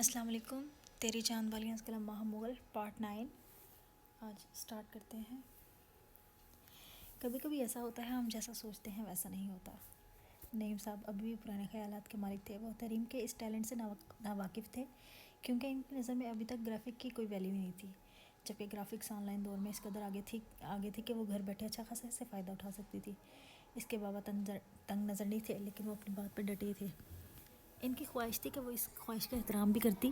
السلام علیکم. تیری چاند والی از کلام ماہ مغل پارٹ 9 آج اسٹارٹ کرتے ہیں. کبھی کبھی ایسا ہوتا ہے ہم جیسا سوچتے ہیں ویسا نہیں ہوتا. نعیم صاحب ابھی بھی پرانے خیالات کے مالک تھے. وہ تحریم کے اس ٹیلنٹ سے ناواقف تھے کیونکہ ان کی نظر میں ابھی تک گرافک کی کوئی ویلیو نہیں تھی، جبکہ گرافکس آن لائن دور میں اس قدر آگے تھی کہ وہ گھر بیٹھے اچھا خاصا اس سے فائدہ اٹھا سکتی تھی. اس کے بابا تنگ نظر نہیں تھے، لیکن وہ اپنی بات پر ڈٹے تھے. ان کی خواہش تھی کہ وہ اس خواہش کا احترام بھی کرتی،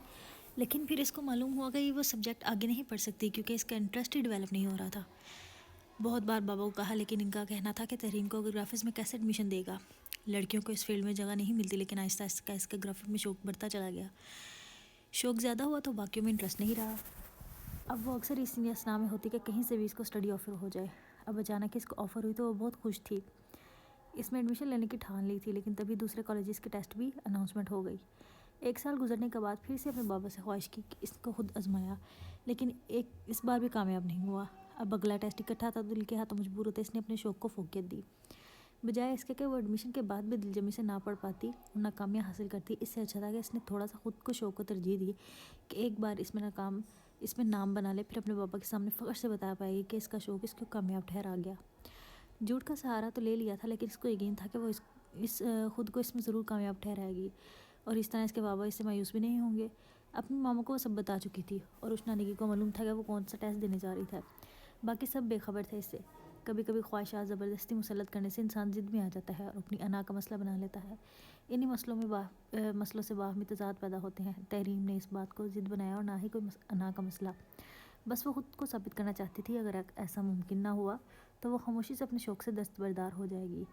لیکن پھر اس کو معلوم ہوا کہ وہ سبجیکٹ آگے نہیں پڑھ سکتی کیونکہ اس کا انٹرسٹ ہی ڈیولپ نہیں ہو رہا تھا. بہت بار بابا کو کہا، لیکن ان کا کہنا تھا کہ تحریم کو گرافکس میں کیسے ایڈمیشن دے گا. لڑکیوں کو اس فیلڈ میں جگہ نہیں ملتی، لیکن آہستہ آہستہ اس کا گرافک میں شوق بڑھتا چلا گیا. شوق زیادہ ہوا تو باقیوں میں انٹرسٹ نہیں رہا. اب وہ اکثر اسی اسنا میں ہوتی کہ کہیں سے بھی اس کو اسٹڈی آفر ہو جائے. اب اچانک اس کو آفر ہوئی تو وہ بہت خوش تھی. اس میں ایڈمیشن لینے کی ٹھان لی تھی، لیکن تبھی دوسرے کالجز کے ٹیسٹ بھی اناؤنسمنٹ ہو گئی. 1 سال گزرنے کے بعد پھر سے اپنے بابا سے خواہش کی کہ اس کو خود آزمایا، لیکن اس بار بھی کامیاب نہیں ہوا. اب اگلا ٹیسٹ اکٹھا تھا تو دل کے ہاتھوں مجبور ہوتے اس نے اپنے شوق کو فوقیت دی. بجائے اس کے کہ وہ ایڈمیشن کے بعد بھی دلجمی سے نہ پڑھ پاتی اور ناکامیاں حاصل کرتی، اس سے اچھا تھا کہ اس نے تھوڑا سا خود کو شوق کو ترجیح دی کہ ایک بار اس میں نام بنا لے، پھر اپنے بابا کے سامنے فخر سے بتا پائے گی کہ اس کا شوق اس کو کامیاب ٹھہرا گیا. جھوٹ کا سہارا تو لے لیا تھا، لیکن اس کو یقین تھا کہ وہ خود کو اس میں ضرور کامیاب ٹھہرائے گی، اور اس طرح اس کے بابا اس سے مایوس بھی نہیں ہوں گے. اپنی ماموں کو وہ سب بتا چکی تھی، اور اس نانگی کو معلوم تھا کہ وہ کون سا ٹیسٹ دینے جا رہی تھا. باقی سب بے خبر تھے اس سے. کبھی کبھی خواہشات زبردستی مسلط کرنے سے انسان ضد میں آ جاتا ہے اور اپنی انا کا مسئلہ بنا لیتا ہے. انہی مسئلوں سے باہمی تضاد پیدا ہوتے ہیں. تحریم نے اس بات کو ضد بنایا اور نہ ہی کوئی انا کا مسئلہ. بس وہ خود کو ثابت کرنا چاہتی تھی. اگر ایسا ممکن نہ ہوا تو وہ خاموشی سے اپنے شوق سے دستبردار ہو جائے گی.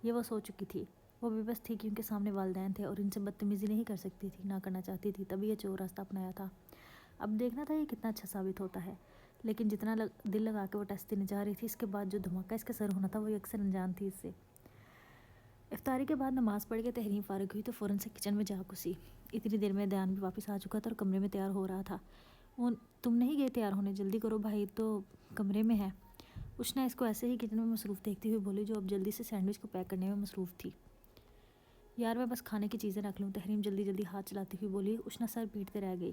یہ وہ سوچ چکی تھی. وہ بے بس تھی کیونکہ سامنے والدین تھے اور ان سے بدتمیزی نہیں کر سکتی تھی، نہ کرنا چاہتی تھی. تبھی یہ چور راستہ اپنایا تھا. اب دیکھنا تھا یہ کتنا اچھا ثابت ہوتا ہے. لیکن جتنا دل لگا کے وہ ٹیسٹ دینے جا رہی تھی، اس کے بعد جو دھماکہ اس کے سر ہونا تھا وہ اکثر انجان تھی اس سے. افطاری کے بعد نماز پڑھ کے تحریم فارغ ہوئی تو فوراً سے کچن میں جا گھسی. اتنی دیر میں دیان بھی واپس آ چکا تھا اور کمرے میں تیار ہو رہا تھا. تم نہیں گئے تیار ہونے؟ جلدی کرو بھائی تو کمرے میں ہے. اشنا اس کو ایسے ہی کچن میں مصروف دیکھتی ہوئی بولی، جو اب جلدی سے سینڈوچ کو پیک کرنے میں مصروف تھی. یار میں بس کھانے کی چیزیں رکھ لوں. تحریم جلدی جلدی ہاتھ چلاتی ہوئی بولی. اشنا سر پیٹتے رہ گئی.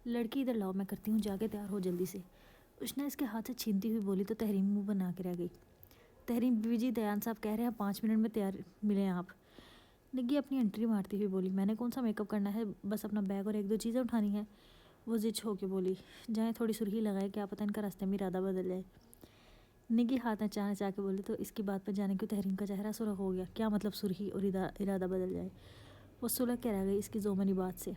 لڑکی ادھر لاؤ، میں کرتی ہوں، جا کے تیار ہو جلدی سے. اشنا اس کے ہاتھ سے چھینتی ہوئی بولی تو تحریم منہ بنا کے رہ گئی. تحریم بیوی جی دیان صاحب کہہ رہے ہیں 5 منٹ میں تیار ملیں آپ. نگی اپنی انٹری مارتی ہوئی بولی. میں نے کون سا میک اپ کرنا ہے، بس اپنا بیگ اور 1-2 چیزیں اٹھانی ہیں. وہ زچ ہو کے بولی. جائیں تھوڑی سرخی لگائے، کیا پتہ ان کا راستے میں ارادہ بدل جائے. نگی ہاتھ نچا کے بولی تو اس کی بات پر جانے کی تحریم کا چہرہ سرخ ہو گیا. کیا مطلب سرخی اور ارادہ بدل جائے؟ وہ سلگ کے رہ گئی اس کی زومنی بات سے.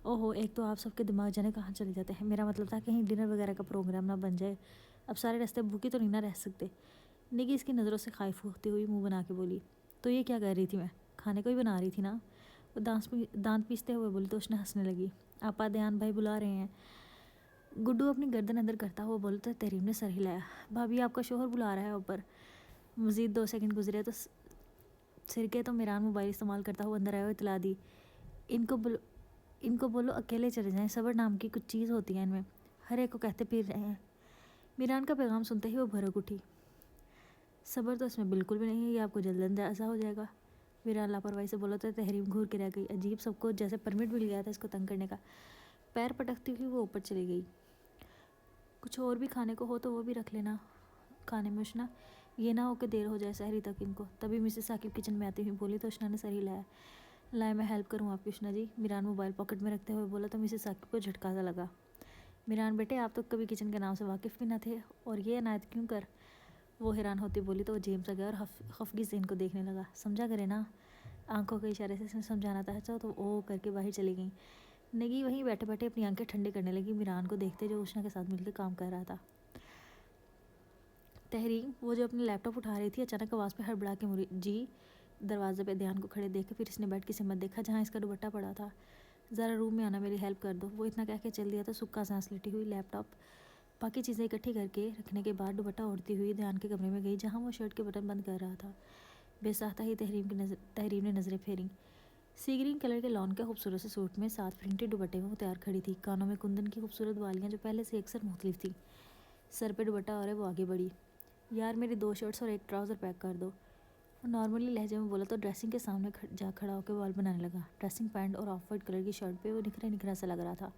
اوہو، ایک تو آپ سب کے دماغ جانے کہاں چلے جاتے ہیں. میرا مطلب تھا کہیں ڈنر وغیرہ کا پروگرام نہ بن جائے. اب سارے راستے بھوکی تو نہیں نہ رہ سکتے. نگی اس کی نظروں سے خائف ہوتی ہوئی منہ بنا کے بولی. تو یہ کیا کہہ رہی تھی؟ میں کھانے کو ہی بنا رہی تھی نا. وہ دانت پیستے ہوئے بولی تو اشنا ہنسنے لگی. آپا دیان بھائی بلا رہے ہیں. گڈو اپنی گردن اندر کرتا ہوا بولا تو تحریم نے سر ہلایا. بھابھی آپ کا شوہر بلا رہا ہے اوپر. مزید 2 سیکنڈ گزرے تو سرکے تو میران موبائل استعمال کرتا ہوا اندر آیا اور اطلاع دی. ان کو بولو اکیلے چلے جائیں. صبر نام کی کچھ چیز ہوتی ہے ان میں، ہر ایک کو کہتے پھر رہے ہیں. میران کا پیغام سنتے ہی وہ بھڑک اٹھی. صبر تو اس میں بالکل بھی نہیں ہے، یہ آپ کو جلد اندازہ ہو جائے گا. میران لاپرواہی سے بولا تو تحریم گھور کے رہ گئی. عجیب، سب کو جیسے پرمٹ مل گیا تھا اس کو تنگ کرنے کا. پیر پٹکتی ہوئی وہ اوپر چلی گئی. کچھ اور بھی کھانے کو ہو تو وہ بھی رکھ لینا کھانے میں اشنا، یہ نہ ہو کہ دیر ہو جائے سحری تک ان کو. تبھی مسز ثاقب کچن میں آتی ہوئی بولی تو اشنا نے سر ہلایا. لائے میں ہیلپ کروں آپ کی اشنا جی. میران موبائل پاکٹ میں رکھتے ہوئے بولا تو مسز ثاقب کو جھٹکا سا لگا. میران بیٹے، آپ تو کبھی کچن کے نام سے واقف بھی نہ تھے، اور یہ عنایت کیوں کر؟ وہ حیران ہوتی بولی تو وہ جیم سا گیا اور خفگی سے ان کو دیکھنے لگا. سمجھا کرے نا. آنکھوں کے اشارے سے سمجھانا تھا تو او کر کے باہر چلی گئیں. نگی وہیں بیٹھے بیٹھے اپنی آنکھیں ٹھنڈے کرنے لگی میران کو دیکھتے جو اشنا کے ساتھ مل کے کام کر رہا تھا. تحریم وہ جو اپنا لیپ ٹاپ اٹھا رہی تھی اچانک آواز پہ ہڑبڑا کے مڑی. جی. دروازے پہ دیان کو کھڑے دیکھ کے پھر اس نے بیٹھ کے سمت دیکھا جہاں اس کا دوپٹہ پڑا تھا. ذرا روم میں آنا، میری ہیلپ کر دو. وہ اتنا کہہ کے چل دیا تو سکا سانس لیتی ہوئی لیپ ٹاپ باقی چیزیں اکٹھی کر کے رکھنے کے بعد دوپٹہ اوڑھتی ہوئی دیان کے کمرے میں گئی جہاں وہ شرٹ کے بٹن بند کر رہا تھا. بے ساختہ ہی تحریم نے نظریں پھیریں. سی گرین کلر کے لان کے خوبصورت سے سوٹ میں ساتھ پرنٹڈ دوپٹے میں وہ تیار کھڑی تھی. کانوں میں کندن کی خوبصورت والیاں جو پہلے سے اکثر مختلف تھیں. سر پہ دوپٹہ اور وہ آگے بڑھی. یار میری 2 شرٹس اور 1 ٹراؤزر پیک کر دو. اور نارملی لہجے میں بولا تو ڈریسنگ کے سامنے جا کھڑا ہو کے بال بنانے لگا. ڈریسنگ پینٹ اور آف وائٹ کلر کی شرٹ پہ وہ نکھرا سا لگ رہا تھا.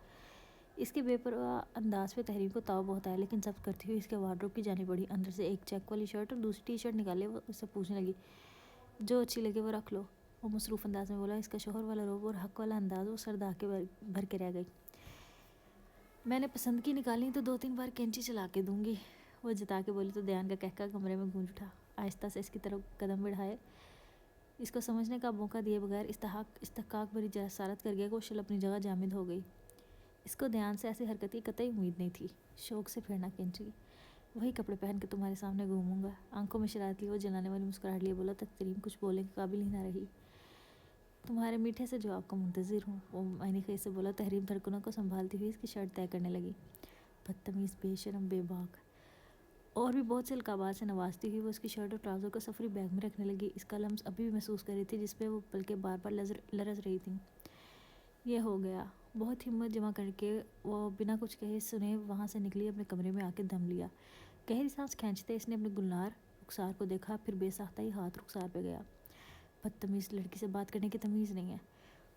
اس کے بے پرواہ انداز پہ تحریم کو تاؤ بہت آیا، لیکن ضبط کرتی ہوئی اس کے وارڈروب کی جانب بڑھی. اندر سے ایک چیک والی شرٹ اور دوسری ٹی شرٹ نکالے وہ اس سے پوچھنے لگی، جو اچھی لگے وہ رکھ لو. وہ مصروف انداز میں بولا. اس کا شوہر والا روب اور حق والا انداز وہ سر دھا کے بھر کے رہ گئی. میں نے پسند کی نکالی تو 2-3 بار کینچی چلا کے دوں گی، وہ جتا کے بولی تو دیان کا کہکا کمرے میں گونج اٹھا. آہستہ سے اس کی طرف قدم بڑھائے، اس کو سمجھنے کا موقع دیے بغیر استحقاق بھری جسارت کر گیا کہ وہ شل اپنی جگہ جامد ہو گئی. اس کو دیان سے ایسی حرکت کی قطعی امید نہیں تھی. شوق سے پھیرنا کینچی. وہی کپڑے پہن کے تمہارے سامنے گھوموں گا. آنکھوں میں شرارت لی وہ جلانے والی مسکراہٹ لیے بولا. تحریم کچھ بولنے کے قابل ہی نہ رہی. تمہارے میٹھے سے جواب کا منتظر ہوں، وہ معنی خیز سے بولا. تحریم دھڑکنوں کو سنبھالتی ہوئی اس کی شرٹ طے کرنے لگی. بدتمیز، بے شرم، بے باک. اور بھی بہت سے القابات سے نوازتی ہوئی وہ اس کی شرٹ اور ٹراؤزر کو سفری بیگ میں رکھنے لگی. اس کا لمس ابھی بھی محسوس کر رہی تھی جس پہ وہ پلکیں بار بار لرز رہی تھیں. یہ ہو گیا. بہت ہمت جمع کر کے وہ بنا کچھ کہے سنے وہاں سے نکلی. اپنے کمرے میں آ کے دم لیا. گہری سانس کھینچتے اس نے اپنے گلنار رخسار کو دیکھا، پھر بے ساختہ ہی ہاتھ رخسار پہ گیا. بدتمیز، لڑکی سے بات کرنے کی تمیز نہیں ہے.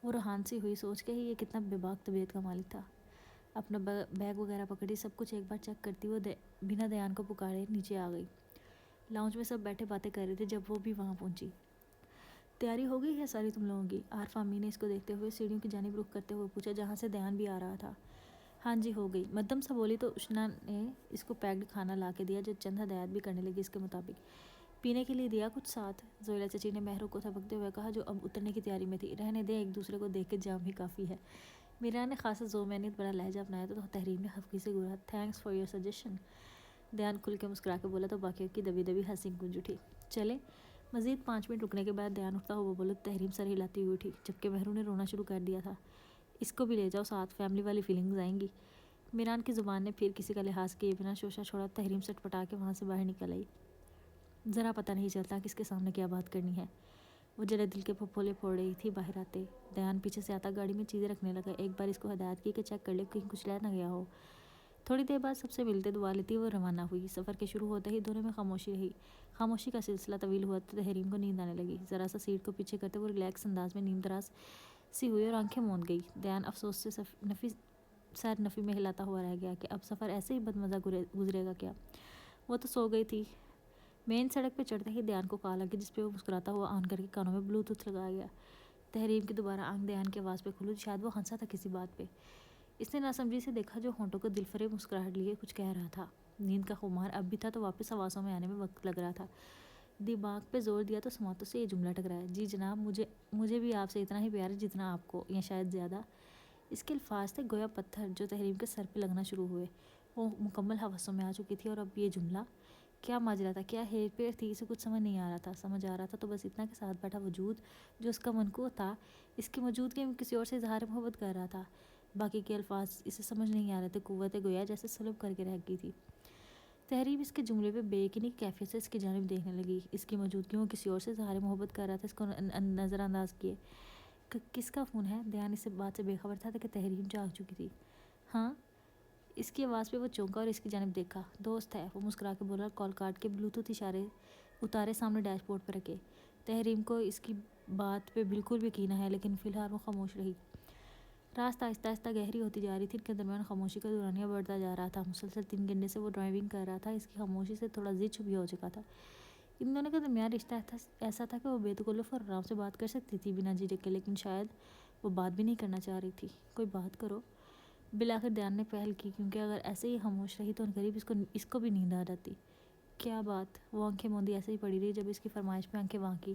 وہ روحان سی ہوئی سوچ کے ہی یہ کتنا بے باک طبیعت کا مالک تھا. اپنا بیگ وغیرہ پکڑی، سب کچھ ایک بار چیک کرتی وہ بنا دیان کو پکارے نیچے آ گئی. لاؤنج میں سب بیٹھے باتیں کر رہے تھے جب وہ بھی وہاں پہنچی. تیاری ہو گئی ہے ساری تم لوگوں کی؟ عارف امی نے اس کو دیکھتے ہوئے سیڑھیوں کی جانب رخ کرتے ہوئے پوچھا، جہاں سے دیان بھی آ رہا تھا. ہاں جی ہو گئی، مدھم سا بولی تو اشنا نے اس کو پیکڈ کھانا لا کے دیا جو چند ہدایات بھی کرنے لگی اس کے مطابق. پینے کے لیے دیا کچھ ساتھ؟ زویلا چچی نے مہرو کو تھپکتے ہوئے کہا جو اب اترنے کی تیاری میں تھی. رہنے دیں، ایک دوسرے کو دیکھ کے جام ہی کافی ہے. میرا نے خاصا زومینیت بڑا لہجہ اپنایا تو تحریم نے خفگی سے گورا. Thanks for your suggestion. دیان کھل کے مسکرا کے بولا تو باقیوں کی دبی دبی ہنسی گونج اٹھی. چلیں. مزید 5 منٹ رکنے کے بعد دیان اٹھتا ہوا بولا. تحریم سر ہلاتی ہوئی اٹھی، جبکہ مہرو نے رونا شروع کر دیا تھا. اس کو بھی لے جاؤ ساتھ، فیملی والی فیلنگز آئیں گی. میران کی زبان نے پھر کسی کا لحاظ کیے بنا شوشہ چھوڑا. تحریم سٹ پٹا کے وہاں سے باہر نکل آئی. ذرا پتہ نہیں چلتا کس کے سامنے کیا بات کرنی ہے. وہ جلے دل کے پھپھولے پھوڑ رہی تھی باہر آتے. دیان پیچھے سے آتا گاڑی میں چیزیں رکھنے لگا. ایک بار اس کو ہدایت کی کہ چیک کر لے کہیں کچھ رہ نہ گیا ہو. تھوڑی دیر بعد سب سے ملتے دعا لیتی وہ روانہ ہوئی. سفر کے شروع ہوتے ہی دونوں میں خاموشی رہی. خاموشی کا سلسلہ طویل ہوا تو تحریم کو نیند آنے لگی. ذرا سا سیٹ کو پیچھے کرتے وہ ریلیکس انداز میں نیم دراز سی ہوئی اور آنکھیں موند گئی. دیان افسوس سے سر نفی میں ہلاتا ہوا رہ گیا کہ اب سفر ایسے ہی بدمزہ گزرے گا کیا. وہ تو سو گئی تھی. مین سڑک پہ چڑھتے ہی دیان کو کال آگئی جس پہ وہ مسکراتا ہوا آن کر کے کانوں میں بلوٹوتھ لگایا گیا. تحریم کی دوبارہ آنکھ دیان کی آواز پہ کھلی. شاید وہ ہنسا تھا کسی بات پہ. اس نے ناسمجھی سے دیکھا جو ہونٹوں کو دل فریب مسکراہٹ لیے کچھ کہہ رہا تھا. نیند کا خمار اب بھی تھا تو واپس حواسوں میں آنے میں وقت لگ رہا تھا. دماغ پہ زور دیا تو سماعتوں سے یہ جملہ ٹکرایا، جی جناب مجھے بھی آپ سے اتنا ہی پیار ہے جتنا آپ کو، یا شاید زیادہ. اس کے الفاظ تھے گویا پتھر جو تحریم کے سر پہ لگنا شروع ہوئے. وہ مکمل حواسوں میں آ چکی تھی اور اب یہ جملہ کیا ماجرا تھا، کیا ہیر پھیر تھی، اسے کچھ سمجھ نہیں آ رہا تھا. سمجھ آ رہا تھا تو بس اتنا کہ ساتھ بیٹھا وجود جو اس کا منقوع تھا اس کی موجودگی میں کسی اور سے اظہار محبت کر رہا تھا. باقی کے الفاظ اسے سمجھ نہیں آ رہے تھے. قوت گویا جیسے سلب کر کے رہ گئی تھی. تحریم اس کے جملے پہ بے یقینی کیفیت سے اس کی جانب دیکھنے لگی. اس کی موجودگی میں کسی اور سے اظہار محبت کر رہا تھا، اس کو نظر انداز کیے. کس کا فون ہے؟ دیان اس بات سے بے خبر تھا کہ تحریم جاگ چکی تھی. ہاں. اس کی آواز پہ وہ چونکا اور اس کی جانب دیکھا. دوست ہے، وہ مسکرا کے بولا. کال کاٹ کے بلوٹوتھ اشارے اتارے سامنے ڈیش بورڈ پہ رکھے. تحریم کو اس کی بات پہ بالکل بھی یقین ہے لیکن فی الحال وہ خاموش رہی. راستہ آہستہ آہستہ گہری ہوتی جا رہی تھی. ان کے درمیان خاموشی کا دورانیہ بڑھتا جا رہا تھا. مسلسل 3 گھنٹے سے وہ ڈرائیونگ کر رہا تھا. اس کی خاموشی سے تھوڑا ضد بھی ہو چکا تھا. ان دونوں کے درمیان رشتہ ایسا تھا کہ وہ بے تکلف اور آرام سے بات کر سکتی تھی بنا جھجک کے، لیکن شاید وہ بات بھی نہیں کرنا چاہ رہی تھی. کوئی بات کرو. بالآخر دیان نے پہل کی کیونکہ اگر ایسے ہی خاموش رہی تو قریب اس کو بھی نیند آ جاتی. کیا بات؟ وہ آنکھیں موندی ایسے ہی پڑی رہی جب اس کی فرمائش پہ آنکھیں وہاں کی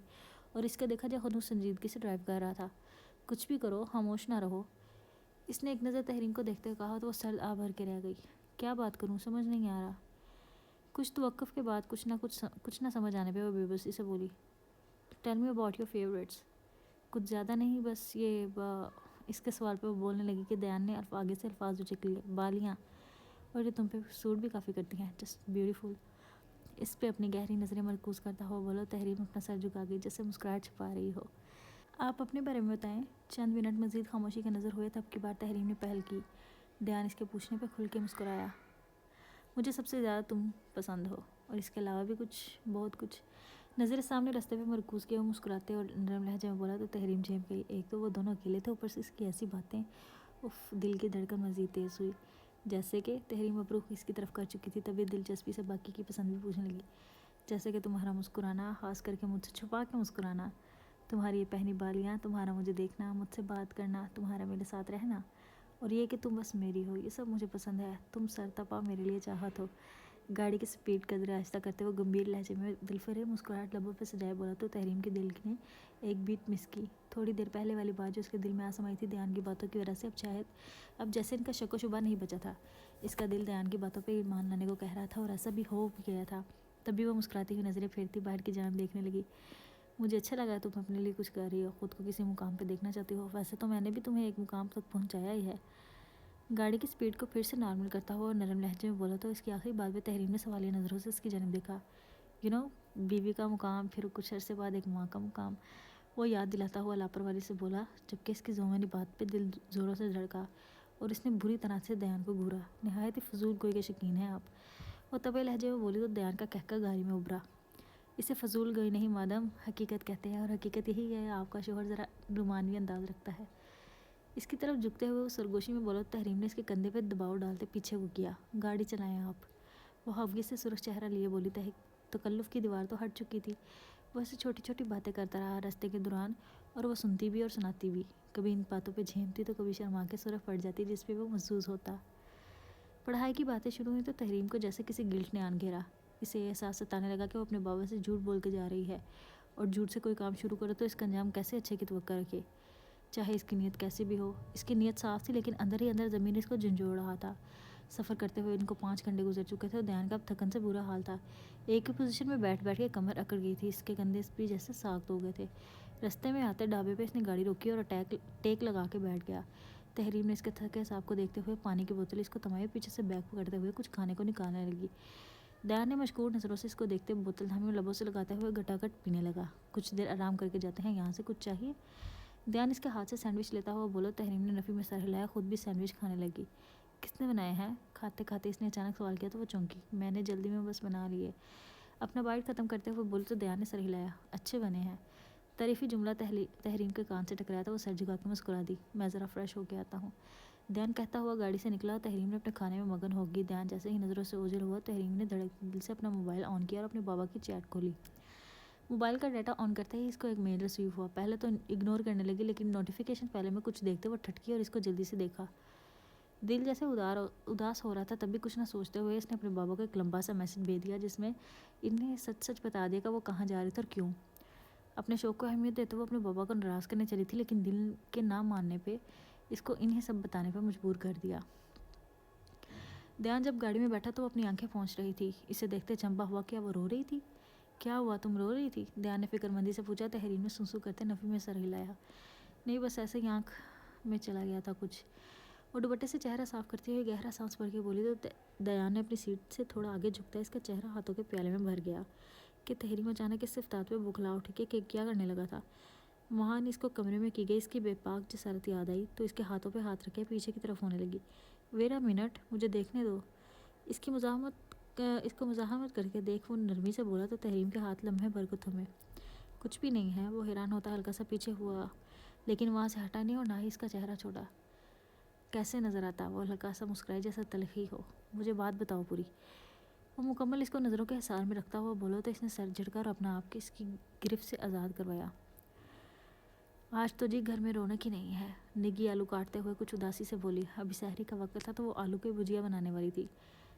اور اس کا دیکھا جو خود سنجیدگی سے ڈرائیو کر رہا تھا. کچھ بھی کرو، خاموش نہ رہو. اس نے ایک نظر تحریم کو دیکھتے ہوئے کہا تو وہ سر آ بھر کے رہ گئی. کیا بات کروں، سمجھ نہیں آ رہا. کچھ توقف کے بعد کچھ نہ سمجھ آنے پہ وہ بے بسی سے بولی. Tell me about your favourites. کچھ زیادہ نہیں، بس یہ اس کے سوال پہ وہ بولنے لگی کہ دیان نے آگے سے الفاظ اچک لیے. بالیاں، اور یہ تم پہ سوٹ بھی کافی کرتی ہیں. Just beautiful. اس پہ اپنی گہری نظریں مرکوز کرتا ہوا بولو. تحریم اپنا سر جھکا گئی جیسے مسکراہٹ چھپا رہی ہو. آپ اپنے بارے میں بتائیں. چند منٹ مزید خاموشی کا نظر ہوئے تب کی بار تحریم نے پہل کی. دیان اس کے پوچھنے پہ کھل کے مسکرایا. مجھے سب سے زیادہ تم پسند ہو اور اس کے علاوہ بھی کچھ، بہت کچھ. نظر سامنے راستے پہ مرکوز کیا، وہ مسکراتے اور نرم لہجے میں بولا تو تحریم جھیم گئی۔ ایک تو وہ دونوں اکیلے تھے، اوپر سے اس کی ایسی باتیں، دل کی دھڑکن مزید تیز ہوئی۔ جیسے کہ تحریم اب رخ اس کی طرف کر چکی تھی، طبیعت دلچسپی سے باقی کی پسند بھی پوچھنے لگی۔ جیسے کہ تمہارا مسکرانا، خاص کر کے مجھ سے چھپا کے مسکرانا، تمہاری یہ پہنی بالیاں، تمہارا مجھے دیکھنا، مجھ سے بات کرنا، تمہارا میرے ساتھ رہنا، اور یہ کہ تم بس میری ہو، یہ سب مجھے پسند ہے۔ تم سر تپا میرے لیے چاہت ہو۔ گاڑی کی سپیڈ قدر آہستہ کرتے ہوئے گمبھیر لہجے میں دلفریب مسکراہٹ لبوں پہ سجائے بولا تو تحریم کے دل نے ایک بیٹ مس کی۔ تھوڑی دیر پہلے والی بات جو اس کے دل میں آسمائی تھی، دیان کی باتوں کی وجہ سے اب جیسے ان کا شک و شبہ نہیں بچا تھا۔ اس کا دل دیان کی باتوں پہ ایمان لانے کو کہہ رہا تھا، اور ایسا بھی ہو گیا تھا۔ تب بھی وہ مسکراتی ہوئی نظریں پھیرتی باہر کی جانب دیکھنے لگی۔ مجھے اچھا لگا تم اپنے لیے کچھ کر رہی ہو، خود کو کسی مقام پہ دیکھنا چاہتی ہو۔ ویسے تو میں نے بھی تمہیں ایک مقام تک پہنچایا ہی ہے۔ گاڑی کی سپیڈ کو پھر سے نارمل کرتا ہوا اور نرم لہجے میں بولا تو اس کی آخری بات پہ تحریم نے سوالیہ نظروں سے اس کی جانب دیکھا۔ بیوی کا مقام، پھر کچھ عرصے بعد ایک ماں کا مقام، وہ یاد دلاتا ہوا لاپرواہی سے بولا، جبکہ اس کی ذوہنی بات پہ دل زوروں سے دھڑکا اور اس نے بری طرح سے دیان کو گھورا۔ نہایت ہی فضول گوئی کے شوقین ہیں آپ۔ وہ طبع لہجے میں بولی تو دیان کا کہکہ گاری میں ابھرا۔ اسے فضول گوئی نہیں مادم، حقیقت کہتے ہیں، اور حقیقت یہی ہے آپ کا شوہر ذرا رومانوی انداز رکھتا ہے۔ اس کی طرف جھکتے ہوئے وہ سرگوشی میں بولا تو تحریم نے اس کے کندھے پہ دباؤ ڈالتے پیچھے کو کیا۔ گاڑی چلائیں آپ۔ وہ خفگی سے سرخ چہرہ لیے بولی۔ تکلف کی دیوار تو ہٹ چکی تھی۔ وہ ایسے چھوٹی چھوٹی باتیں کرتا رہا راستے کے دوران، اور وہ سنتی بھی اور سناتی بھی۔ کبھی ان باتوں پہ جھیمتی تو کبھی شرما کے سرخ پڑ جاتی جس پہ وہ محظوظ ہوتا۔ پڑھائی کی باتیں شروع ہوئی تو تحریم کو جیسے کسی گلٹ نے آن گھیرا۔ اسے احساس ستانے لگا کہ وہ اپنے بابا سے جھوٹ بول کے جا رہی ہے، اور جھوٹ سے کوئی کام شروع کرے تو اس کا انجام کیسے اچھے کی توقع رکھے، چاہے اس کی نیت کیسی بھی ہو۔ اس کی نیت صاف تھی، لیکن اندر ہی اندر زمین اس کو جھنجھوڑ رہا تھا۔ سفر کرتے ہوئے ان کو 5 گھنٹے گزر چکے تھے اور دیان کا اب تھکن سے برا حال تھا۔ ایک ہی پوزیشن میں بیٹھ بیٹھ کے کمر اکڑ گئی تھی، اس کے کندھے بھی جیسے ساخت ہو گئے تھے۔ رستے میں آتے ڈھابے پہ اس نے گاڑی روکی اور ٹیک لگا کے بیٹھ گیا۔ تحریم نے اس کے تھکے حساب کو دیکھتے ہوئے پانی کی بوتل اس کو تھمائی، پیچھے سے بیگ پکڑتے ہوئے کچھ کھانے کو نکالنے لگی۔ دیان نے مشکور نظروں سے اس کو دیکھتے بوتل تھامی لبوں سے لگاتے ہوئے گھٹاگھٹ پینے لگا۔ کچھ دیر آرام کر کے جاتے ہیں، یہاں سے کچھ چاہیے؟ دیان اس کے ہاتھ سے سینڈوچ لیتا ہوا بولا۔ تحریم نے نفی میں سر ہلایا، خود بھی سینڈوچ کھانے لگی۔ کس نے بنائے ہیں؟ کھاتے کھاتے اس نے اچانک سوال کیا تو وہ چونکی۔ میں نے جلدی میں بس بنا لیے۔ اپنا بائٹ ختم کرتے ہوئے بولی تو دیان نے سر ہلایا۔ اچھے بنے ہیں۔ تعریفی جملہ تحریم کے کان سے ٹکرایا تو وہ سر جھکا کے مسکرا دی۔ میں ذرا فریش ہو کے آتا ہوں، دیان کہتا ہوا گاڑی سے نکلا۔ تحریم نے اپنے کھانے میں مگن ہوگی۔ دیان جیسے ہی نظروں سے اوجھل ہوا، تحریم نے دھڑکتے دل سے اپنا موبائل آن کیا اور اپنے بابا کی چیٹ کھولی۔ موبائل کا ڈیٹا آن کرتے ہی اس کو ایک میل ریسیو ہوا۔ پہلے تو اگنور کرنے لگی، لیکن نوٹیفیکیشن پہلے میں کچھ دیکھتے وہ ٹھٹکی اور اس کو جلدی سے دیکھا۔ دل جیسے اداس ہو رہا تھا، تب بھی کچھ نہ سوچتے ہوئے اس نے اپنے بابا کو ایک لمبا سا میسج بھیج دیا، جس میں انہیں سچ بتا دیا کہ وہ کہاں جا رہی تھی اور کیوں۔ اپنے شوق کو اہمیت دیتے ہوئے اپنے بابا کو ناراض کرنے چلی تھی، لیکن دل کے نہ ماننے پہ اس کو انہیں سب بتانے پہ مجبور کر دیا۔ دیان جب گاڑی میں بیٹھا تو وہ اپنی آنکھیں پہنچ رہی تھی۔ اسے دیکھتے چنبا ہوا، کیا وہ رو رہی تھی؟ کیا ہوا، تم رو رہی تھی؟ دیان نے فکر مندی سے پوچھا۔ تحریم نے سنسو کرتے نفی میں سر ہلایا۔ نہیں، بس ایسے ہی آنکھ میں چلا گیا تھا کچھ۔ وہ دوپٹے سے چہرہ صاف کرتے ہوئے گہرا سانس بھر کے بولی تو دیان نے اپنی سیٹ سے تھوڑا آگے جھکتا اس کا چہرہ ہاتھوں کے پیالے میں بھر گیا کہ تحریم اچانک اس صفتات پہ بکھلا اٹھ کے کیا کرنے لگا تھا۔ وہاں اس کو کمرے میں کی گئی اس کی بے پاک جسارت یاد آئی تو اس کے ہاتھوں پہ ہاتھ رکھے پیچھے کی طرف ہونے لگی۔ ویٹ اے منٹ، مجھے دیکھنے دو۔ اس کو مزاحمت کر کے دیکھ وہ نرمی سے بولا تو تحریم کے ہاتھ لمحے بھر کو تھمے۔ کچھ بھی نہیں ہے، وہ حیران ہوتا ہلکا سا پیچھے ہوا، لیکن وہاں سے ہٹا نہیں اور نہ ہی اس کا چہرہ چھوڑا۔ کیسے نظر آتا؟ وہ ہلکا سا مسکرائی جیسا تلخی ہو۔ مجھے بات بتاؤ پوری۔ وہ مکمل اس کو نظروں کے حصار میں رکھتا ہوا بولو تو اس نے سر جھٹکا اور اپنا آپ کے اس کی گرفت سے آزاد کروایا۔ آج تو جی گھر میں رونق ہی نہیں ہے، نگی آلو کاٹتے ہوئے کچھ اداسی سے بولی۔ ابھی سحری کا وقت تھا تو وہ آلو کی بھجیا بنانے والی تھی۔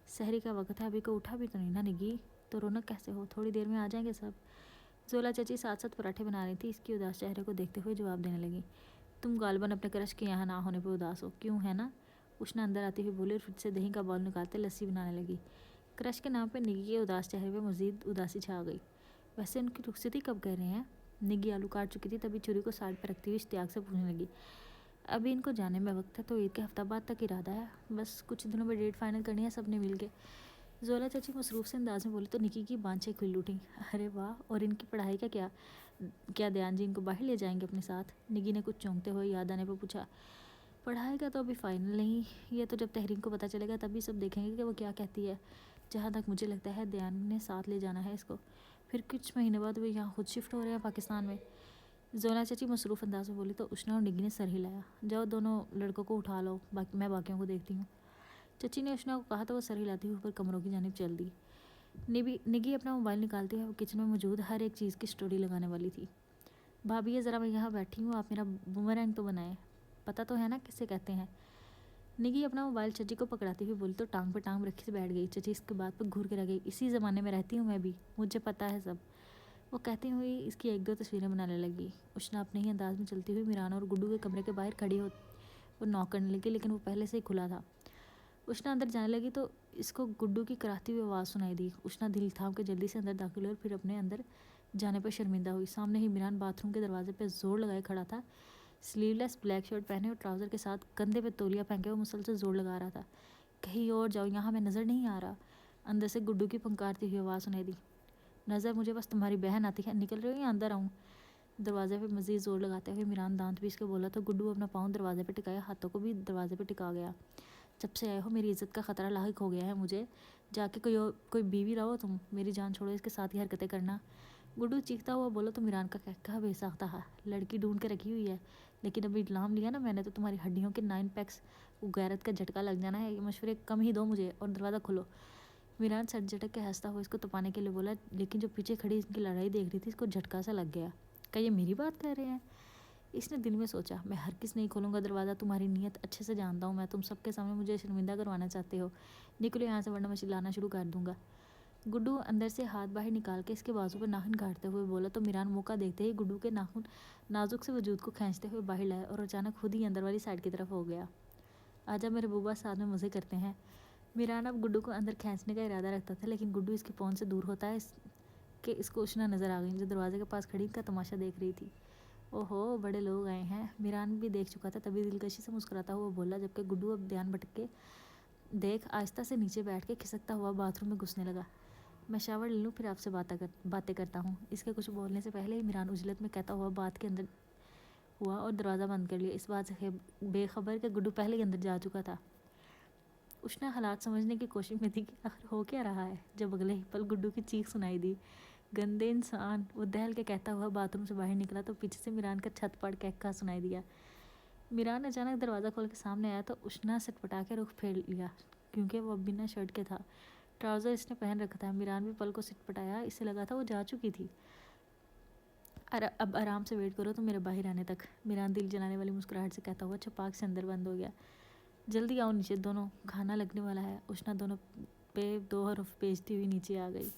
سحری کا وقت ہے، ابھی کو اٹھا بھی تو نہیں نا نگی، تو رونق کیسے ہو؟ تھوڑی دیر میں آ جائیں گے سب۔ زولا چچی ساتھ ساتھ پراٹھے بنا رہی تھی، اس کی اداس چہرے کو دیکھتے ہوئے جواب دینے لگی۔ تم غالباً اپنے کرش کے یہاں نہ ہونے پہ اداس ہو، کیوں ہے نا؟ اشنا اندر آتی ہوئی بولی اور فریج سے دہی کا باؤل نکالتے لسی بنانے لگی۔ کرش کے نام پہ نگی کے اداس چہرے پہ مزید اداسی چھا گئی۔ ویسے ان کی رخصتی کب کہہ رہے ہیں؟ نگی آلو کاٹ چکی تھی، تبھی چھری کو سائڈ پہ رکھتی ہوئی اشتیاق سے پوچھنے لگی۔ ابھی ان کو جانے میں وقت ہے، تو عید کے ہفتہ بعد تک ارادہ ہے، بس کچھ دنوں میں ڈیٹ فائنل کرنی ہے سب نے مل کے۔ زولا چچی مصروف سے انداز میں بولی تو نکی کی بانچیں کھل اٹھیں۔ ارے واہ، اور ان کی پڑھائی کا کیا دیان جی ان کو باہر لے جائیں گے اپنے ساتھ؟ نگی نے کچھ چونکتے ہوئے یاد آنے پہ پوچھا۔ پڑھائی کا تو ابھی فائنل نہیں، یہ تو جب تحریم کو پتہ چلے گا تبھی سب دیکھیں گے کہ وہ کیا کہتی ہے۔ جہاں تک مجھے لگتا ہے دیان نے ساتھ لے جانا ہے اس کو۔ پھر کچھ مہینے بعد وہ یہاں خود شفٹ ہو رہے ہیں پاکستان میں. زونا چچی مصروف انداز میں بولی تو اشنا اور نگی نے سر ہلایا. جاؤ دونوں لڑکوں کو اٹھا لو, میں باقیوں کو دیکھتی ہوں. چچی نے اشنا کو کہا تو وہ سر ہلاتی ہوئی اوپر کمروں کی جانب چل دی. نگی اپنا موبائل نکالتے ہوئے کچن میں موجود ہر ایک چیز کی سٹوری لگانے والی تھی. بھابھی یہ ذرا میں یہاں بیٹھی ہوں, آپ میرا بومرینگ تو بنائیں, پتہ تو ہے نا کسے کہتے ہیں. نگی اپنا موبائل چچی کو پکڑاتی ہوئی بولی تو ٹانگ پہ ٹانگ رکھی سے بیٹھ گئی. چچی اس کے بات پہ گھور کے رہ گئی. اسی زمانے میں رہتی ہوں میں بھی, مجھے پتہ ہے سب, وہ کہتی ہوئی اس کی ایک دو تصویریں بنانے لگی. اشنا اپنے ہی انداز میں چلتی ہوئی میران اور گڈو کے کمرے کے باہر کھڑی ہو وہ ناک کرنے لگی, لیکن وہ پہلے سے ہی کھلا تھا. اشنا اندر جانے لگی تو اس کو گڈو کی کراہتی ہوئی آواز سنائی دی. اشنا دل تھام کے جلدی سے اندر داخل ہوئی اور پھر اپنے اندر جانے پر شرمندہ ہوئی. سامنے ہی میران باتھ روم کے دروازے پہ زور لگائے کھڑا تھا. سلیو لیس بلیک شرٹ پہنے اور ٹراؤزر کے ساتھ کندھے پہ تولیہ پہن کے وہ مسلسل زور لگا رہا تھا. کہیں اور جاؤ, یہاں میں نظر نہیں آ رہا. اندر سے گڈو کی پھنکارتی ہوئی آواز سنائی دی. نظر مجھے بس تمہاری بہن آتی ہے, نکل رہی ہو یا اندر آؤں. دروازے پہ مزید زور لگاتے ہوئے میران دانت پیس کے بولا تو گڈو اپنا پاؤں دروازے پہ ٹکایا, ہاتھوں کو بھی دروازے پہ ٹکا گیا. جب سے آئے ہو میری عزت کا خطرہ لاحق ہو گیا ہے مجھے, جا کے کوئی بیوی رہو تم, میری جان چھوڑو, اس کے ساتھ ہی حرکتیں کرنا. گڈو چیختا ہوا بولا تو میران کا کہا بے ساختہ ہے, لڑکی ڈھونڈ کے رکھی ہوئی ہے, لیکن ابھی لام لیا نا میں نے تو تمہاری ہڈیوں کے 9 پیکس غیرت کا جھٹکا لگ جانا ہے. یہ مشورے کم ہی دو مجھے اور دروازہ کھولو. میران سر جھٹک کے ہنستا ہوا اس کو تپانے کے لیے بولا, لیکن جو پیچھے کھڑی ان کی لڑائی دیکھ رہی تھی اس کو جھٹکا سا لگ گیا. کیا یہ میری بات کر رہے ہیں؟ اس نے دل میں سوچا, میں ہر کس نہیں کھولوں گا دروازہ, تمہاری نیت اچھے سے جانتا ہوں میں, تم سب کے سامنے مجھے شرمندہ کروانا چاہتے ہو. نکلو یہاں سے ورنہ میں چلانا شروع کر دوں گا. گڈو اندر سے ہاتھ باہر نکال کے اس کے بازو پر ناخن کاٹتے ہوئے بولا تو میران موقع دیکھتے ہی گڈو کے ناخن نازک سے وجود کو کھینچتے ہوئے باہر لائے اور اچانک خود ہی اندر والی سائڈ کی طرف ہو گیا. آجا میرے بوبا, ساتھ میں مزے کرتے ہیں. میران اب گڈو کو اندر کھینچنے کا ارادہ رکھتا تھا, لیکن گڈو اس کی پہنچ سے دور ہوتا ہے کہ اس کو اشنا نظر آ گئی جو دروازے کے پاس کھڑی کا تماشا دیکھ رہی تھی. اوہو, بڑے لوگ آئے ہیں. میران بھی دیکھ چکا تھا, تبھی دلکشی سے مسکراتا ہوا بولا, جبکہ گڈو اب دھیان بھٹک کے دیکھ آہستہ سے نیچے بیٹھ کے کھسکتا ہوا باتھ روم میں گھسنے لگا. میں شاور لے لوں پھر آپ سے باتیں کرتا ہوں. اس کے کچھ بولنے سے پہلے ہی میران عجلت میں کہتا ہوا بات کے اندر ہوا اور دروازہ بند کر لیا, اس بات سے بے خبر کہ گڈو پہلے ہی اندر جا چکا تھا. اشنا حالات سمجھنے کی کوشش میں تھی کہ آخر ہو کیا رہا ہے, جب اگلے ہی پل گڈو کی چیخ سنائی دی. گندے انسان, وہ دہل کے کہتا ہوا باتھ روم سے باہر نکلا تو پیچھے سے میران کا چھت پڑ کہا سنائی دیا. میران اچانک دروازہ کھول کے سامنے آیا تو اشنا سٹ پٹا کے رخ پھیر لیا, کیونکہ وہ اب بنا شرٹ کے تھا. ٹراؤزر اس نے پہن رکھا تھا. میران بھی پل کو سٹ پٹایا, اسے لگا تھا وہ جا چکی تھی. اب آرام سے ویٹ کرو تو میرے باہر آنے تک, میران دل جلانے والی مسکراہٹ سے کہتا ہوا چھپاک سے اندر بند ہو گیا. جلدی آؤ نیچے دونوں, کھانا لگنے والا ہے. اشنا دونوں پہ 2 حرف بھیجتی ہوئی نیچے آ گئی.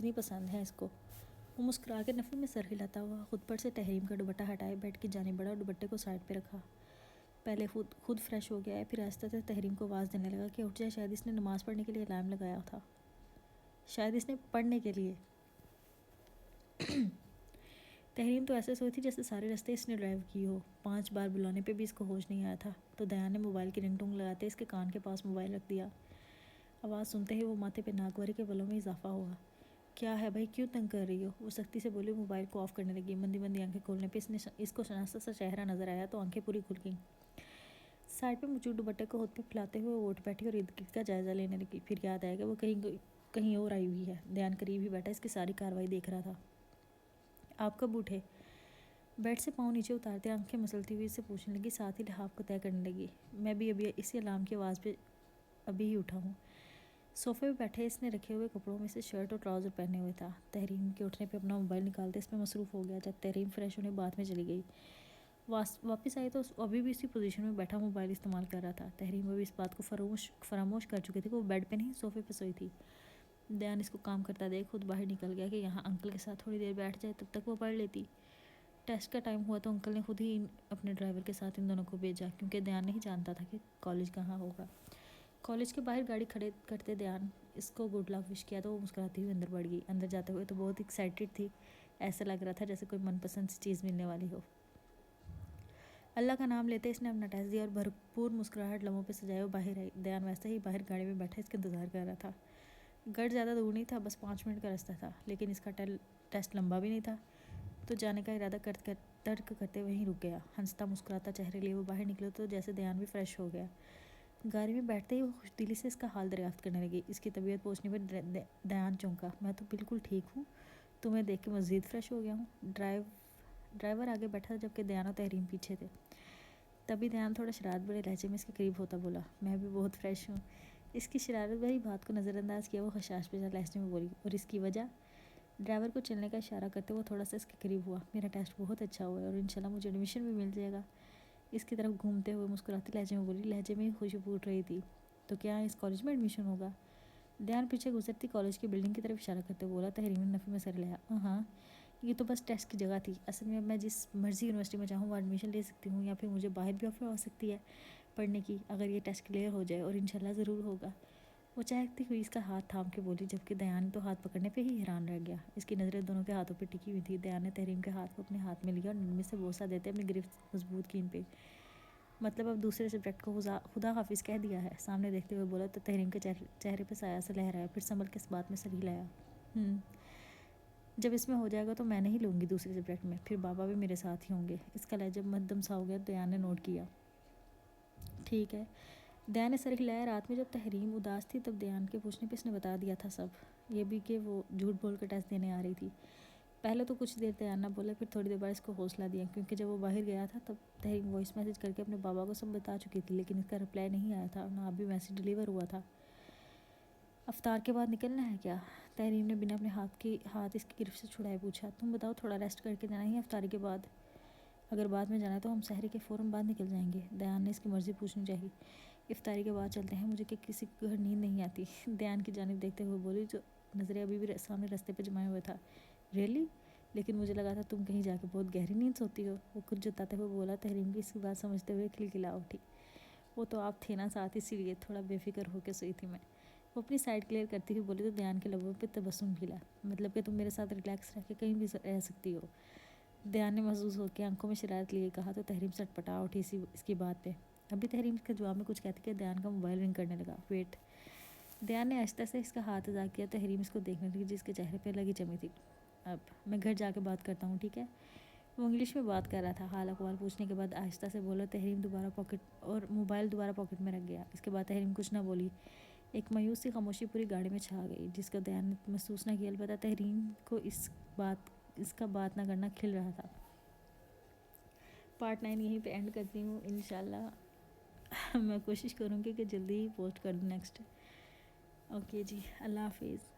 اتنی پسند ہے اس کو۔ وہ مسکرا کے نفل میں سر ہلاتا ہوا خود پر سے تحریم کا دوپٹہ ہٹائے بیڈ کی جانب بڑھا اور دوپٹے کو سائڈ پہ رکھا۔ پہلے خود فریش ہو گیا ہے، پھر آہستہ سے تحریم کو آواز دینے لگا کہ اٹھ جائے، شاید اس نے نماز پڑھنے کے لیے الارم لگایا تھا، شاید اس نے پڑھنے کے لیے۔ تحریم تو ایسے سوئی تھی جیسے سارے راستے اس نے ڈرائیو کی ہو، 5 بار بلانے پہ بھی اس کو ہوش نہیں آیا تھا، تو دیان نے موبائل کی رنگ ٹون لگاتے اس کے کان کے پاس موبائل رکھ دیا۔ آواز سنتے ہی وہ ماتھے پہ ناگواری کے بلوں میں اضافہ ہوا۔ کیا ہے بھائی، کیوں تنگ کر رہی ہو؟ وہ سختی سے بولی، موبائل کو آف کرنے لگی۔ مندی مندی آنکھیں کھولنے پہ اس کو شناختہ سا چہرہ نظر آیا تو آنکھیں پوری کھل گئیں۔ سائڈ پہ موجود دوپٹے کو ہاتھ پہ پھیلاتے ہوئے وہ اٹھ بیٹھی اور ارد گرد کا جائزہ لینے لگی۔ پھر یاد آیا کہ وہ کہیں اور آئی ہوئی ہے۔ دیان قریب ہی بیٹھا اس کی ساری کارروائی دیکھ رہا تھا۔ آپ کب اٹھے؟ بیڈ سے پاؤں نیچے اتارتے آنکھیں مسلتی ہوئی اس سے پوچھنے لگی، ساتھ ہی لحاف کو طے کرنے لگی۔ میں بھی ابھی اسی الارم کی آواز پہ ابھی ہی اٹھا ہوں۔ صوفے پہ بیٹھے اس نے رکھے ہوئے کپڑوں میں سے شرٹ اور ٹراؤزر پہنے ہوئے تھا۔ تحریم کے اٹھنے پہ اپنا موبائل نکالتے اس میں مصروف ہو گیا۔ جب تحریم فریش ہونے باتھ میں چلی گئی، واپس آئی تو ابھی بھی اسی پوزیشن میں بیٹھا موبائل استعمال کر رہا تھا۔ تحریم ابھی اس بات کو فراموش کر چکی تھی کہ وہ بیڈ پہ نہیں صوفے پہ سوئی تھی۔ دیان اس کو کام کرتا دیکھ خود باہر نکل گیا کہ یہاں انکل کے ساتھ تھوڑی دیر بیٹھ جائے، تب تک وہ پڑھ لیتی۔ ٹیسٹ کا ٹائم ہوا تو انکل نے خود ہی اپنے ڈرائیور کے ساتھ ان دونوں کو بھیجا، کیونکہ دیان نہیں جانتا تھا کہ کالج کہاں ہوگا۔ کالج کے باہر گاڑی کھڑے کرتے دیان اس کو گڈ لک وش کیا تو وہ مسکراتی ہوئی اندر بڑھ گئی۔ اندر جاتے ہوئے تو بہت ایکسائٹڈ تھی، ایسا لگ رہا تھا جیسے کوئی من پسند سی چیز ملنے والی ہو۔ اللہ کا نام لیتے اس نے اپنا ٹیسٹ دیا اور بھرپور مسکراہٹ لبوں پہ سجائے وہ باہر آئی۔ دیان ویسے ہی باہر گاڑی میں بیٹھا اس کا انتظار کر رہا تھا۔ گھر زیادہ دور نہیں تھا، بس 5 منٹ کا راستہ تھا، لیکن اس کا ٹیسٹ لمبا بھی نہیں تھا، تو جانے کا ارادہ ترک کرتے وہیں رک گیا۔ ہنستا مسکراتا چہرے لیے وہ باہر نکلے تو جیسے دیان بھی فریش ہو گیا۔ گاڑی میں بیٹھتے ہی وہ خوش دلی سے اس کا حال دریافت کرنے لگی۔ اس کی طبیعت پوچھنے پر دیان چونکا۔ میں تو بالکل ٹھیک ہوں، تمہیں دیکھ کے مزید فریش ہو گیا ہوں۔ ڈرائیور آگے بیٹھا جبکہ دیان و تحریم پیچھے تھے۔ تبھی دیان تھوڑا شرارت بھرے لہجے میں اس کے قریب ہوتا بولا، میں بھی بہت فریش ہوں۔ اس کی شرارت بھری بات کو نظر انداز کیا وہ خشاش پیشہ لہجے میں بولی، اور اس کی وجہ؟ ڈرائیور کو چلنے کا اشارہ کرتے وہ تھوڑا سا اس کے قریب ہوا۔ میرا ٹیسٹ بہت اچھا ہوا ہے اور انشاءاللہ مجھے ایڈمیشن بھی مل جائے گا۔ اس کی طرف گھومتے ہوئے مسکراتے لہجے میں بولی، لہجے میں ہی خوشی پھوٹ رہی تھی۔ تو کیا اس کالج میں ایڈمیشن ہوگا؟ دیان پیچھے گزرتی کالج کی بلڈنگ کی طرف اشارہ کرتے بولا۔ تحریم نے نفی میں سر ہلایا، ہاں یہ تو بس ٹیسٹ کی جگہ تھی، اصل میں اب میں جس مرضی یونیورسٹی میں چاہوں وہ ایڈمیشن لے سکتی ہوں، یا پھر مجھے باہر بھی آفر ہو سکتی ہے پڑھنے کی، اگر یہ ٹیسٹ کلیئر ہو جائے، اور انشاءاللہ ضرور ہوگا۔ وہ چہکتی ہوئی اس کا ہاتھ تھام کے بولی، جبکہ دیان تو ہاتھ پکڑنے پہ ہی حیران رہ گیا۔ اس کی نظریں دونوں کے ہاتھوں پہ ٹکی ہوئی تھی۔ دیان نے تحریم کے ہاتھ کو اپنے ہاتھ میں لیا اور نرمی سے بوسہ دیتے اپنی گرفت مضبوط کی ان پہ۔ مطلب اب دوسرے سبجیکٹ کو خدا حافظ کہہ دیا ہے؟ سامنے دیکھتے ہوئے بولا تو تحریم کے چہرے پہ سایہ سے لہرایا، پھر سنبھل کے اس بات میں سر ہلایا، جب اس میں ہو جائے گا تو میں نہیں لوں گی دوسرے سبجیکٹ میں، پھر بابا بھی میرے ساتھ ہی ہوں گے۔ اس کا لہجہ مدھم سا ہو گیا، دیان نے نوٹ کیا۔ ٹھیک ہے، دیان نے سر ہلایا۔ رات میں جب تحریم اداس تھی تب دیان کے پوچھنے پہ اس نے بتا دیا تھا سب، یہ بھی کہ وہ جھوٹ بول کر ٹیسٹ دینے آ رہی تھی۔ پہلے تو کچھ دیر دیان نہ بولا، پھر تھوڑی دیر بعد اس کو حوصلہ دیا، کیونکہ جب وہ باہر گیا تھا تب تحریم وائس میسیج کر کے اپنے بابا کو سب بتا چکی تھی، لیکن اس کا رپلائی نہیں آیا تھا اور نہ ابھی میسیج ڈیلیور ہوا تھا۔ افطار کے بعد نکلنا ہے کیا؟ تحریم نے بنا اپنے ہاتھ اس کی گرفت سے چھڑائے پوچھا۔ تم بتاؤ، تھوڑا ریسٹ کر کے جانا ہی افطاری کے بعد؟ اگر بعد میں جانا ہے تو ہم سحری کے فوراً بعد نکل جائیں گے۔ دیان نے اس کی مرضی پوچھنی چاہی۔ افطاری کے بعد چلتے ہیں، مجھے کہ کسی کے گھر نیند نہیں آتی، دیان کی جانب دیکھتے ہوئے بولی، جو نظریں ابھی بھی سامنے راستے پہ جمائے ہوئے تھا۔ ریئلی؟ لیکن مجھے لگا تھا تم کہیں جا کے بہت گہری نیند سوتی ہو، وہ کچھ جتاتے ہوئے بولا۔ تحریم کی اس کی بات سمجھتے ہوئے کھلکھلا اٹھی، وہ تو آپ تھے نا ساتھ، اسی لیے تھوڑا بے فکر ہو کے سوئی تھی میں۔ وہ اپنی سائڈ کلیئر کرتی ہوئی بولی تو دیان کے لبوں پہ تبسم کھلا، مطلب کہ تم میرے ساتھ ریلیکس رہ کے کہیں بھی رہ سکتی ہو؟ دیان نے محظوظ ہو کے آنکھوں میں شرارت لیے کہا تو تحریم سٹ پٹا اٹھی اس کی بات پہ۔ ابھی تحریم اس کے جواب میں کچھ کہتی کہ دیان کا موبائل رنگ کرنے لگا۔ ویٹ، دیان نے آہستہ سے اس کا ہاتھ ادا کیا۔ تحریم اس کو دیکھنے لگی جس کے چہرے پہ لگی جمی تھی۔ اب میں گھر جا کے بات کرتا ہوں، ٹھیک ہے؟ وہ انگلش میں بات کر رہا تھا۔ حال احوال پوچھنے کے بعد آہستہ سے بولا۔ تحریم موبائل دوبارہ پاکٹ میں رکھ گیا۔ اس کے بعد تحریم کچھ نہ بولی۔ ایک مایوس سی خاموشی پوری گاڑی میں چھا گئی، جس کو دیان نے محسوس نہ کیا، البتہ تحریم کو اس کا بات نہ کرنا کھل رہا تھا۔ پارٹ 9 یہیں پہ اینڈ کرتی ہوں انشاءاللہ۔ میں کوشش کروں گی کہ جلدی ہی پوسٹ کر دوں نیکسٹ۔ اوکے جی، اللہ حافظ۔